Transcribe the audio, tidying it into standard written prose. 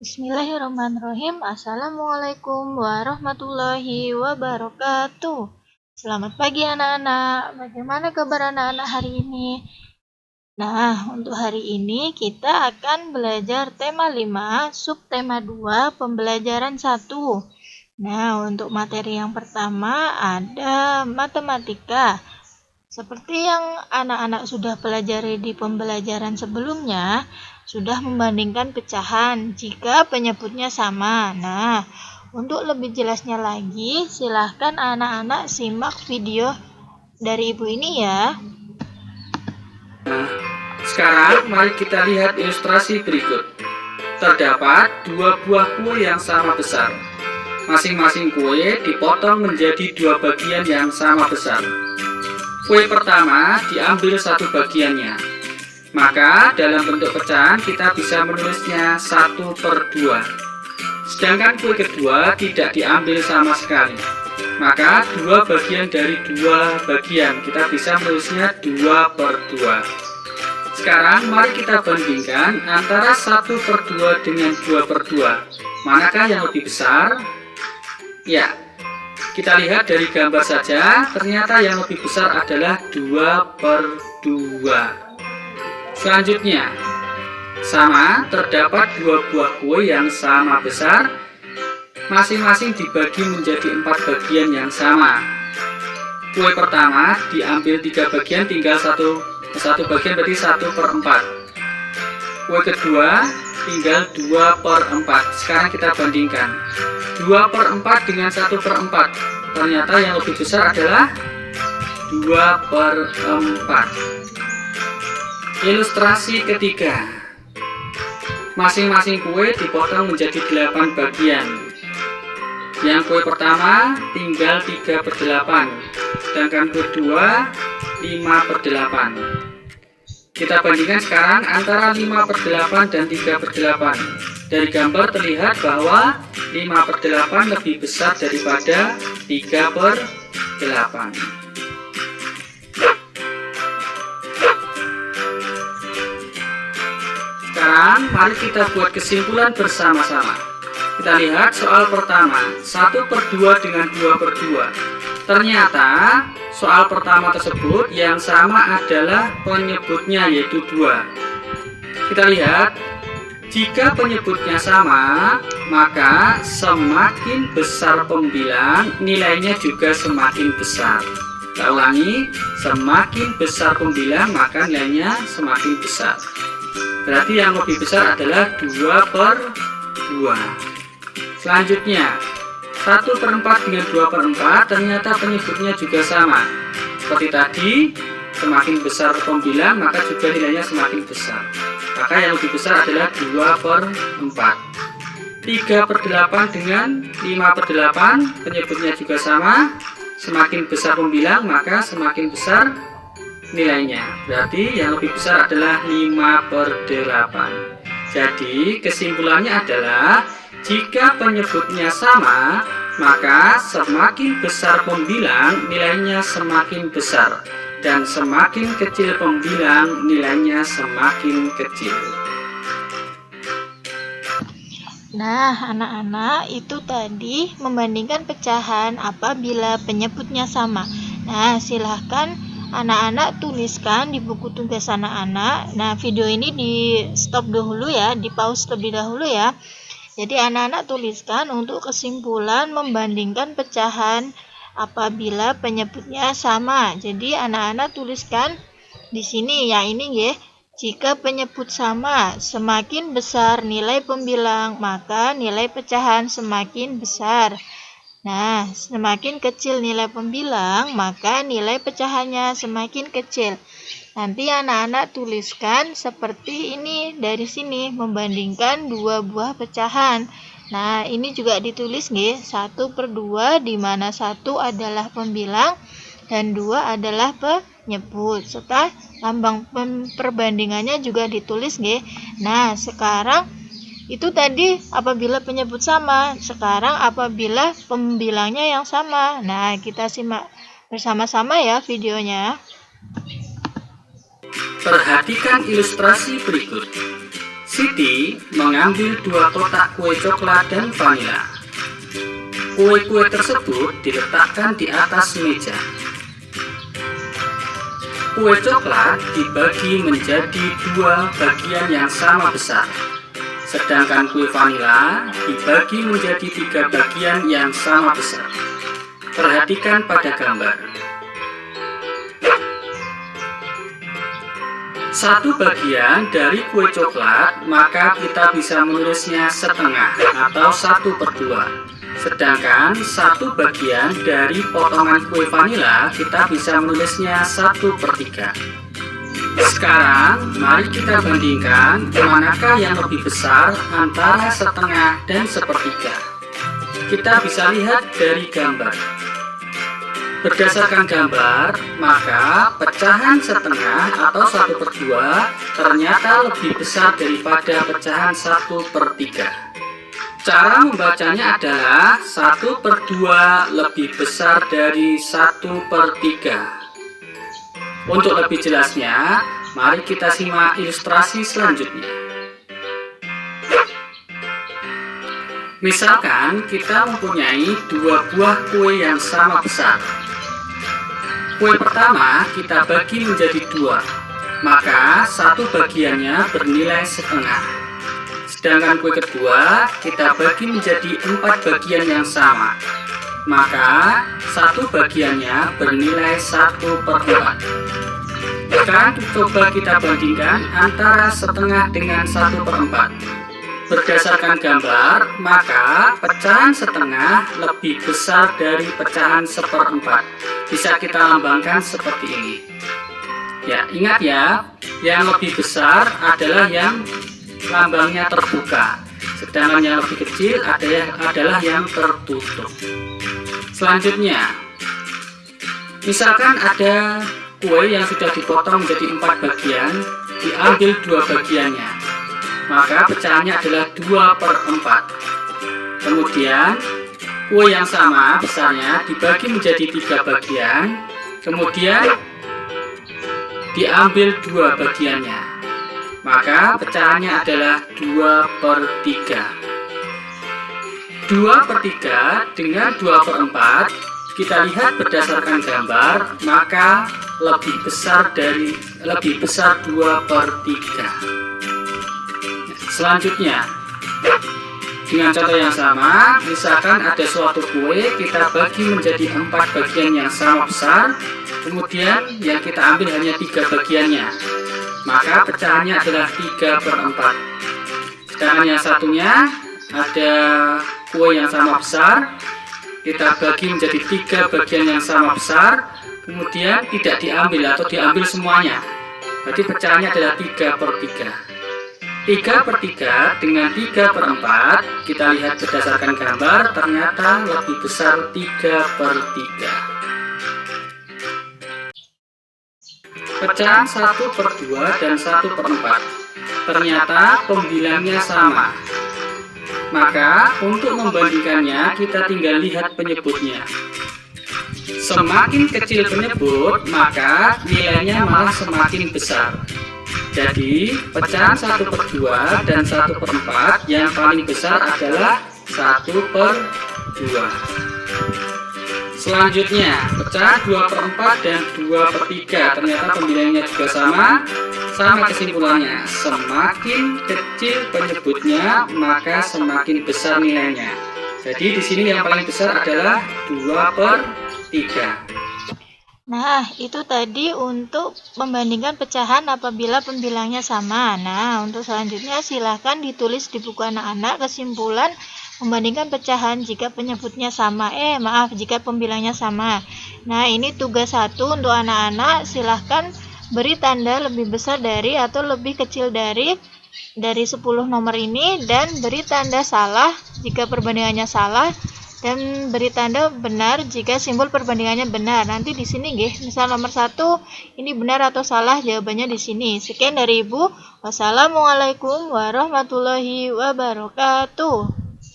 Bismillahirrahmanirrahim. Assalamualaikum warahmatullahi wabarakatuh. Selamat pagi anak-anak. Bagaimana kabar anak-anak hari ini? Nah, untuk hari ini kita akan belajar tema 5, subtema 2, pembelajaran 1. Nah, untuk materi yang pertama ada matematika. Seperti yang anak-anak sudah pelajari di pembelajaran sebelumnya, sudah membandingkan pecahan jika penyebutnya sama. Nah, untuk lebih jelasnya lagi, silahkan anak-anak simak video dari ibu ini ya. Sekarang mari kita lihat ilustrasi berikut. Terdapat dua buah kue yang sama besar. Masing-masing kue dipotong menjadi dua bagian yang sama besar. Kue pertama diambil satu bagiannya. Maka dalam bentuk pecahan kita bisa menulisnya 1/2. Sedangkan kue kedua tidak diambil sama sekali. Maka dua bagian dari dua bagian kita bisa menulisnya 2/2. Sekarang mari kita bandingkan antara 1/2 dengan 2/2. Manakah yang lebih besar? Ya, kita lihat dari gambar saja, ternyata yang lebih besar adalah 2/2. Selanjutnya, sama terdapat dua buah kue yang sama besar, masing-masing dibagi menjadi 4 bagian yang sama. Kue pertama diambil 3 bagian, tinggal satu bagian, berarti 1/4. Kue kedua tinggal 2/4. Sekarang kita bandingkan 2/4 dengan 1/4. Ternyata yang lebih besar adalah 2/4. Ilustrasi ketiga. Masing-masing kue dipotong menjadi 8 bagian. Yang kue pertama tinggal 3/8, sedangkan kue kedua 5/8. Kita bandingkan sekarang antara 5/8 dan 3/8. Dari gambar terlihat bahwa 5/8 lebih besar daripada 3/8. Sekarang mari kita buat kesimpulan bersama-sama. Kita lihat soal pertama, 1/2 dengan 2/2. Ternyata soal pertama tersebut yang sama adalah penyebutnya, yaitu 2. Kita lihat, jika penyebutnya sama, maka semakin besar pembilang, nilainya juga semakin besar. Kita ulangi, semakin besar pembilang, maka nilainya semakin besar. Berarti yang lebih besar adalah 2/2. Selanjutnya, 1/4 dengan 2/4, ternyata penyebutnya juga sama. Seperti tadi, semakin besar pembilang, maka juga nilainya semakin besar. Maka yang lebih besar adalah 2/4. 3/8 dengan 5/8, penyebutnya juga sama. Semakin besar pembilang, maka semakin besar nilainya. Berarti yang lebih besar adalah 5/8. Jadi kesimpulannya adalah jika penyebutnya sama, maka semakin besar pembilang, nilainya semakin besar, dan semakin kecil pembilang, nilainya semakin kecil. Nah, anak-anak, itu tadi membandingkan pecahan apabila penyebutnya sama. Nah, silahkan anak-anak tuliskan di buku tugas anak-anak. Nah, video ini di stop dahulu ya, di pause terlebih dahulu ya. Jadi anak-anak tuliskan untuk kesimpulan membandingkan pecahan apabila penyebutnya sama. Jadi anak-anak tuliskan di sini ya, ini ya. Jika penyebut sama, semakin besar nilai pembilang, maka nilai pecahan semakin besar. Nah, semakin kecil nilai pembilang, maka nilai pecahannya semakin kecil. Nanti anak-anak tuliskan seperti ini dari sini, membandingkan dua buah pecahan. Nah, ini juga ditulis nggih, 1/2, di mana 1 adalah pembilang dan 2 adalah penyebut. Serta lambang perbandingannya juga ditulis nggih. Nah, sekarang itu tadi apabila penyebut sama, sekarang apabila pembilangnya yang sama. Nah, kita simak bersama-sama ya videonya. Perhatikan ilustrasi berikut. Siti mengambil 2 kotak kue coklat dan vanila. Kue-kue tersebut diletakkan di atas meja. Kue coklat dibagi menjadi 2 bagian yang sama besar, sedangkan kue vanila dibagi menjadi 3 bagian yang sama besar. Perhatikan pada gambar. Satu bagian dari kue coklat, maka kita bisa menulisnya setengah atau 1/2. Sedangkan satu bagian dari potongan kue vanila, kita bisa menulisnya 1/3. Sekarang, mari kita bandingkan manakah yang lebih besar antara setengah dan 1/3. Kita bisa lihat dari gambar. Berdasarkan gambar, maka pecahan setengah atau 1/2 ternyata lebih besar daripada pecahan 1/3. Cara membacanya adalah 1/2 lebih besar dari 1/3. Untuk lebih jelasnya, mari kita simak ilustrasi selanjutnya. Misalkan kita mempunyai 2 buah kue yang sama besar. Kue pertama kita bagi menjadi 2, maka 1 bagiannya bernilai setengah. Sedangkan kue kedua kita bagi menjadi 4 bagian yang sama, maka 1 bagiannya bernilai 1/4. Sekarang coba kita bandingkan antara setengah dengan 1/4. Berdasarkan gambar, maka pecahan setengah lebih besar dari pecahan 1/4. Bisa kita lambangkan seperti ini. Ya, ingat ya, yang lebih besar adalah yang lambangnya terbuka, sedangkan yang lebih kecil adalah yang tertutup. Selanjutnya, misalkan ada kue yang sudah dipotong menjadi 4 bagian, diambil 2 bagiannya, maka pecahannya adalah 2/4. Kemudian kue yang sama besarnya dibagi menjadi 3 bagian, kemudian diambil 2 bagiannya, maka pecahannya adalah 2/3. 2/3 dengan 2/4 kita lihat berdasarkan gambar, maka lebih besar 2/3. Selanjutnya, dengan contoh yang sama, misalkan ada suatu kue kita bagi menjadi 4 bagian yang sama besar, kemudian yang kita ambil hanya 3 bagiannya, maka pecahannya adalah 3/4. Sedangkan yang satunya ada kue yang sama besar, kita bagi menjadi 3 bagian yang sama besar, kemudian tidak diambil atau diambil semuanya, berarti pecahannya adalah 3/3. 3/3 dengan 3/4 kita lihat berdasarkan gambar, ternyata lebih besar 3/3. Pecahan 1/2 dan 1/4 ternyata pembilangnya sama. Maka untuk membandingkannya kita tinggal lihat penyebutnya. Semakin kecil penyebut, maka nilainya malah semakin besar. Jadi pecahan 1/2 dan 1/4 yang paling besar adalah 1/2. Selanjutnya pecahan 2/4 dan 2/3 ternyata pembilangnya juga sama kesimpulannya. Semakin kecil penyebutnya, maka semakin besar nilainya. Jadi di sini yang paling besar adalah 2/3. Nah, itu tadi untuk membandingkan pecahan apabila pembilangnya sama. Nah, untuk selanjutnya silahkan ditulis di buku anak-anak kesimpulan membandingkan pecahan jika penyebutnya sama. Jika pembilangnya sama. Nah, ini tugas 1 untuk anak-anak. Silahkan beri tanda lebih besar dari atau lebih kecil dari 10 nomor ini, dan beri tanda salah jika perbandingannya salah, dan beri tanda benar jika simbol perbandingannya benar. Nanti di sini nggih, misal nomor 1 ini benar atau salah, jawabannya di sini. Sekian dari Ibu. Wassalamualaikum warahmatullahi wabarakatuh.